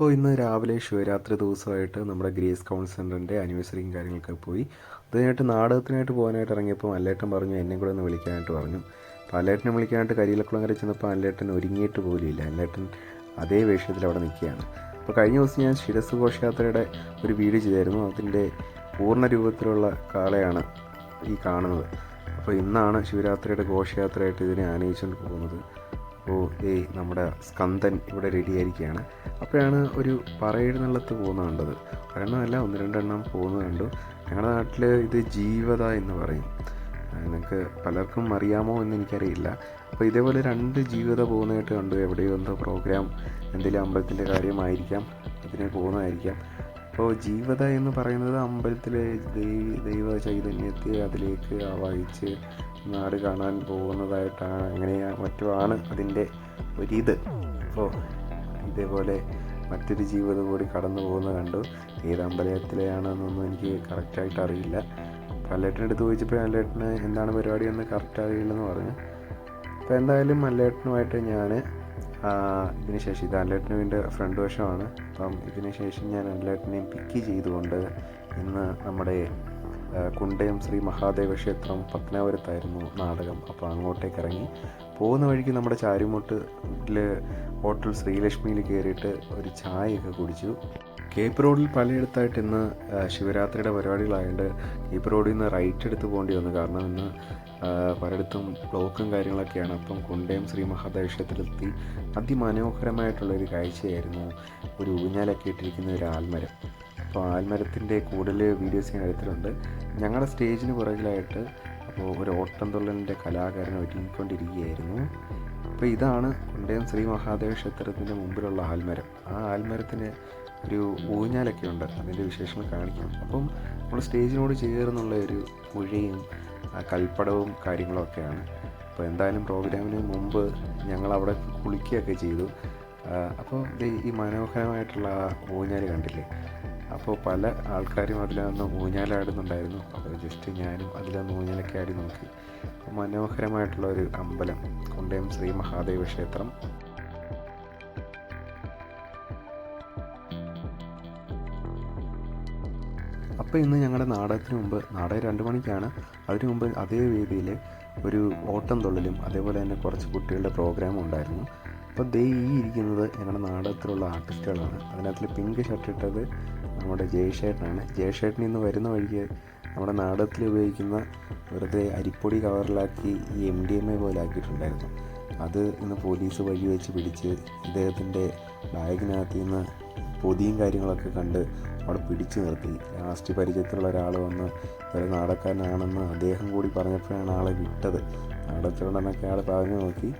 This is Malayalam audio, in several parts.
അപ്പോൾ ഇന്ന് രാവിലെ ശിവരാത്രി ദിവസമായിട്ട് നമ്മുടെ ഗ്രേസ് കൗൺസിലറിൻ്റെ ആനിവേഴ്സറിയും കാര്യങ്ങളൊക്കെ പോയി. അതിനായിട്ട് നാടകത്തിനായിട്ട് പോകാനായിട്ട് ഇറങ്ങിയപ്പോൾ അല്ലേട്ടൻ പറഞ്ഞു എന്നെ കൂടെ ഒന്ന് വിളിക്കാനായിട്ട് പറഞ്ഞു. അപ്പോൾ അല്ലേട്ടനെ വിളിക്കാനായിട്ട് കരിയിലക്കുളങ്ങര ചെന്നപ്പോൾ അല്ലേട്ടൻ ഒരുങ്ങിയിട്ട് പോലുമില്ല. അല്ലേട്ടൻ അതേ വേഷത്തിൽ അവിടെ നിൽക്കുകയാണ്. അപ്പോൾ കഴിഞ്ഞ ദിവസം ഞാൻ ശിരസ് ഘോഷയാത്രയുടെ ഒരു വീഡിയോ ചെയ്തായിരുന്നു. അതിൻ്റെ പൂർണ്ണ രൂപത്തിലുള്ള കാളയാണ് ഈ കാണുന്നത്. അപ്പോൾ ഇന്നാണ് ശിവരാത്രിയുടെ ഘോഷയാത്രയായിട്ട് ഇതിനെ ആനയിച്ചുകൊണ്ട് പോകുന്നത്. അപ്പോൾ നമ്മുടെ സ്കന്ദൻ ഇവിടെ റെഡിയായിരിക്കുകയാണ്. അപ്പോഴാണ് ഒരു പറയെഴുന്നള്ളത്ത് പോകുന്നത് കണ്ടത്. ഒരെണ്ണമല്ല, ഒന്ന് രണ്ടെണ്ണം പോകുന്നത് കണ്ടു. ഞങ്ങളുടെ നാട്ടിൽ ഇത് ജീവത എന്ന് പറയും. നിങ്ങൾക്ക് പലർക്കും അറിയാമോ എന്ന് എനിക്കറിയില്ല. അപ്പോൾ ഇതേപോലെ 2 ജീവത പോകുന്നതായിട്ട് കണ്ടു. എവിടെയോ എന്തോ പ്രോഗ്രാം, എന്തെങ്കിലും അമ്പലത്തിൻ്റെ കാര്യമായിരിക്കാം, അതിനെ പോകുന്നതായിരിക്കാം. അപ്പോൾ ജീവത എന്ന് പറയുന്നത് അമ്പലത്തിലെ ദൈവ ചൈതന്യത്തെ അതിലേക്ക് ആവാഹിച്ച് നാട് കാണാൻ പോകുന്നതായിട്ടാണ്, മറ്റുമാണ് അതിൻ്റെ ഒരിത്. അപ്പോൾ ഇതേപോലെ മറ്റൊരു ജീവിതം കൂടി കടന്നു പോകുന്നത് കണ്ടു. ഏത് അമ്പലത്തിലെയാണെന്നൊന്നും എനിക്ക് കറക്റ്റായിട്ട് അറിയില്ല. അപ്പോൾ അല്ലേട്ടൻ്റെ അടുത്ത് ചോദിച്ചപ്പോൾ അല്ലേട്ടന് എന്താണ് പരിപാടി എന്ന് കറക്റ്റ് അറിയില്ലെന്ന് പറഞ്ഞു. അപ്പോൾ എന്തായാലും അല്ലേട്ടനുമായിട്ട് ഞാൻ ഇതിന് ശേഷം, ഇത് അല്ലേട്ടന് എൻ്റെ ഫ്രണ്ട് വശമാണ്. അപ്പം ഇതിന് ശേഷം ഞാൻ അല്ലേട്ടനെയും പിക്ക് ചെയ്തുകൊണ്ട് ഇന്ന് നമ്മുടെ കുണ്ടയം ശ്രീ മഹാദേവ ക്ഷേത്രം പത്തനാപുരത്തായിരുന്നു നാടകം. അപ്പോൾ അങ്ങോട്ടേക്ക് ഇറങ്ങി പോകുന്ന വഴിക്ക് നമ്മുടെ ചാരുമുട്ടിൽ ഹോട്ടൽ ശ്രീലക്ഷ്മിയിൽ കയറിയിട്ട് ഒരു ചായയൊക്കെ കുടിച്ചു. കേപ്പ് റോഡിൽ പലയിടത്തായിട്ട് ഇന്ന് ശിവരാത്രിയുടെ പരിപാടികളായതുകൊണ്ട് കേപ്പ് റോഡിൽ നിന്ന് റൈറ്റ് എടുത്ത് പോകേണ്ടി വന്നു. കാരണം ഇന്ന് പലയിടത്തും ബ്ലോക്കും കാര്യങ്ങളൊക്കെയാണ്. അപ്പം കുണ്ടയം ശ്രീ മഹാദേവ ക്ഷേത്രത്തിലെത്തി അതിമനോഹരമായിട്ടുള്ളൊരു കാഴ്ചയായിരുന്നു. ഒരു ഊഞ്ഞാലൊക്കെ ഇട്ടിരിക്കുന്ന ഒരു ആൽമരം. അപ്പോൾ ആൽമരത്തിൻ്റെ കൂടുതൽ വീഡിയോസ് ഞാൻ എടുത്തിട്ടുണ്ട്. ഞങ്ങളുടെ സ്റ്റേജിന് പുറകിലായിട്ട് അപ്പോൾ ഒരു ഓട്ടംതുള്ളലിൻ്റെ കലാകാരൻ ഒരുങ്ങിക്കൊണ്ടിരിക്കുകയായിരുന്നു. അപ്പോൾ ഇതാണ് കുണ്ടയം ശ്രീ മഹാദേവ ക്ഷേത്രത്തിൻ്റെ മുമ്പിലുള്ള ആൽമരം. ആ ആൽമരത്തിന് ഒരു ഊഞ്ഞാലൊക്കെ ഉണ്ട്, അതിൻ്റെ വിശേഷങ്ങൾ കാണിക്കാം. അപ്പം നമ്മൾ സ്റ്റേജിനോട് ചേർന്നുള്ള ഒരു പുഴയും കൽപ്പടവും കാര്യങ്ങളൊക്കെയാണ്. അപ്പോൾ എന്തായാലും പ്രോഗ്രാമിന് മുമ്പ് ഞങ്ങളവിടെ കുളിക്കുകയൊക്കെ ചെയ്തു. അപ്പോൾ ഈ മനോഹരമായിട്ടുള്ള ഊഞ്ഞാൽ കണ്ടില്ലേ? അപ്പോൾ പല ആൾക്കാരും അതിലൊന്ന് ഊഞ്ഞാലാടുന്നുണ്ടായിരുന്നു. അപ്പോൾ ജസ്റ്റ് ഞാനും അതിലൊന്ന് ഊഞ്ഞാലൊക്കെ ആടി നോക്കി. മനോഹരമായിട്ടുള്ള ഒരു അമ്പലം, കുണ്ടയം ശ്രീ മഹാദേവ ക്ഷേത്രം. അപ്പോൾ ഇന്ന് ഞങ്ങളുടെ നാടകത്തിന് മുമ്പ്, നാടകം 2 മണിക്കാണ്, അതിനു മുമ്പ് അതേ വേദിയിൽ ഒരു ഓട്ടം തുള്ളലും അതേപോലെ തന്നെ കുറച്ച് കുട്ടികളുടെ പ്രോഗ്രാമും ഉണ്ടായിരുന്നു. അപ്പോൾ ഈ ഇരിക്കുന്നത് ഞങ്ങളുടെ നാടകത്തിലുള്ള ആർട്ടിസ്റ്റുകളാണ്. അതിനകത്തിൽ പിങ്ക് ഷർട്ട് ഇട്ടത് നമ്മുടെ ജയശേട്ടനാണ്. ജയശേട്ടൻ ഇന്ന് വരുന്ന വഴിക്ക് നമ്മുടെ നാടകത്തിൽ ഉപയോഗിക്കുന്ന വെറുതെ അരിപ്പൊടി കവറിലാക്കി ഈ MDMA പോലെ ആക്കിയിട്ടുണ്ടായിരുന്നു. അത് ഇന്ന് പോലീസ് വഴി വെച്ച് പിടിച്ച് ഇദ്ദേഹത്തിൻ്റെ ബാഗിനകത്ത് നിന്ന് പൊതിയും കാര്യങ്ങളൊക്കെ കണ്ട് അവിടെ പിടിച്ചു നിർത്തി. ലാസ്റ്റ് പരിചയത്തിലുള്ള ഒരാൾ വന്ന് ഒരു നാടകക്കാരനാണെന്ന് അദ്ദേഹം കൂടി പറഞ്ഞപ്പോഴാണ് ആളെ വിട്ടത്. നാടകത്തിലുണ്ടെന്നൊക്കെ ആൾ പറഞ്ഞു നോക്കി.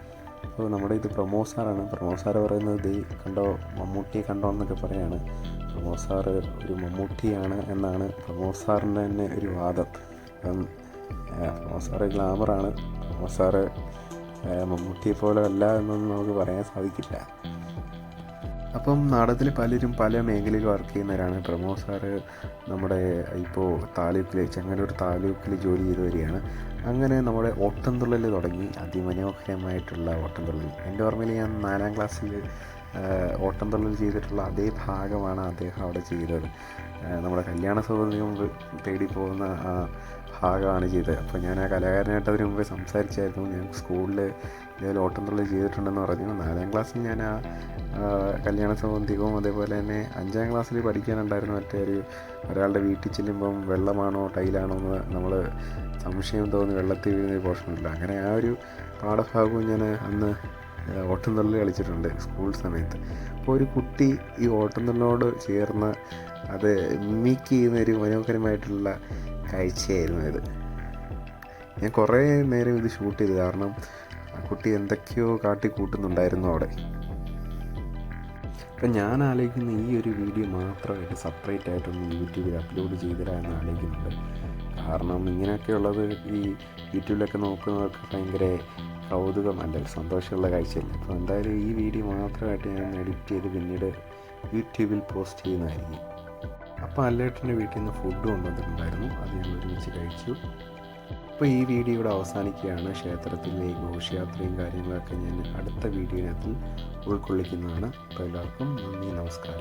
അപ്പോൾ നമ്മുടെ ഇത് പ്രമോദ് സാറാണ്. പ്രമോദ് സാറ് പറയുന്നത് കണ്ടോ, മമ്മൂട്ടിയെ കണ്ടോ എന്നൊക്കെ പറയാണ്. പ്രമോദ് സാറ് ഒരു മമ്മൂട്ടിയാണ് എന്നാണ് പ്രമോദ് സാറിൻ്റെ തന്നെ ഒരു വാദം. അപ്പം പ്രമോദ് സാറ് ഗ്ലാമറാണ്. പ്രമോദ് സാറ് മമ്മൂട്ടിയെ പോലെ അല്ല എന്നൊന്നും നമുക്ക് പറയാൻ സാധിക്കില്ല. അപ്പം നാടകത്തിൽ പലരും പല മേഖലയിൽ വർക്ക് ചെയ്യുന്നവരാണ്. പ്രമോദ് സാറ് നമ്മുടെ ഇപ്പോൾ ചെങ്ങന്നൂർ താലൂക്കിൽ ജോലി ചെയ്ത് വരികയാണ്. അങ്ങനെ നമ്മുടെ ഓട്ടംതുള്ളൽ തുടങ്ങി, അതിമനോഹരമായിട്ടുള്ള ഓട്ടംതുള്ളൽ. എൻ്റെ ഓർമ്മയിൽ ഞാൻ 4ാം ക്ലാസ്സിൽ ഓട്ടംതുള്ളൽ ചെയ്തിട്ടുള്ള അതേ ഭാഗമാണ് അദ്ദേഹം അവിടെ ചെയ്തത്. നമ്മുടെ കല്യാണ സൗകര്യം തേടി പോകുന്ന ആ ഭാഗമാണ് ചെയ്തത്. അപ്പോൾ ഞാൻ ആ കലാകാരനായിട്ട് അതിന് മുമ്പേ സംസാരിച്ചായിരുന്നു. ഞാൻ സ്കൂളിൽ ഇതേപോലെ ഓട്ടംതുള്ളൽ ചെയ്തിട്ടുണ്ടെന്ന് പറഞ്ഞു. 4ാം ക്ലാസ്സിൽ ഞാൻ ആ കല്യാണ സൗന്ദര്യവും അതേപോലെ തന്നെ 5ാം ക്ലാസ്സിൽ പഠിക്കാനുണ്ടായിരുന്നു. ഒരാളുടെ വീട്ടിൽ ചെല്ലുമ്പം വെള്ളമാണോ ടൈലാണോ എന്ന് നമ്മൾ സംശയം തോന്നി വെള്ളത്തിൽ വീഴുന്ന പോർഷനില്ല. അങ്ങനെ ആ ഒരു പാഠഭാഗവും ഞാൻ അന്ന് ഓട്ടംതുള്ളൽ കളിച്ചിട്ടുണ്ട് സ്കൂൾ സമയത്ത്. അപ്പോൾ ഒരു കുട്ടി ഈ ഓട്ടംതുള്ളലിനോട് ചേർന്ന് അത് മിമിക് ചെയ്യുന്നൊരു മനോഹരമായിട്ടുള്ള കാഴ്ചയായിരുന്നു ഇത്. ഞാൻ കുറേ നേരം ഇത് ഷൂട്ട് ചെയ്തു. കാരണം ആ കുട്ടി എന്തൊക്കെയോ കാട്ടിക്കൂട്ടുന്നുണ്ടായിരുന്നു അവിടെ. അപ്പം ഞാൻ ആലോചിക്കുന്ന ഈ ഒരു വീഡിയോ മാത്രമായിട്ട് സെപ്പറേറ്റ് ആയിട്ടൊന്ന് യൂട്യൂബിൽ അപ്ലോഡ് ചെയ്തിടാമെന്ന് ആലോചിക്കുന്നുണ്ട്. കാരണം ഇങ്ങനെയൊക്കെയുള്ളത് ഈ യൂട്യൂബിലൊക്കെ നോക്കുന്നവർക്ക് ഭയങ്കര കൗതുകമല്ല, സന്തോഷമുള്ള കാഴ്ചയല്ല. അപ്പോൾ എന്തായാലും ഈ വീഡിയോ മാത്രമായിട്ട് ഞാൻ എഡിറ്റ് ചെയ്ത് പിന്നീട് യൂട്യൂബിൽ പോസ്റ്റ് ചെയ്യുന്നതായിരിക്കും. അപ്പോൾ അല്ലേട്ടൻ്റെ വീട്ടിൽ നിന്ന് ഫുഡ് കൊണ്ടുവന്നിട്ടുണ്ടായിരുന്നു. അത് ഞങ്ങൾ ഒരുമിച്ച് കഴിച്ചു. അപ്പോൾ ഈ വീഡിയോ ഇവിടെ അവസാനിക്കുകയാണ്. ക്ഷേത്രത്തിലെ ഘോഷയാത്രയും കാര്യങ്ങളൊക്കെ ഞാൻ അടുത്ത വീഡിയോയിനകത്ത് ഉൾക്കൊള്ളിക്കുന്നതാണ്. അപ്പോൾ എല്ലാവർക്കും നന്ദി, നമസ്കാരം.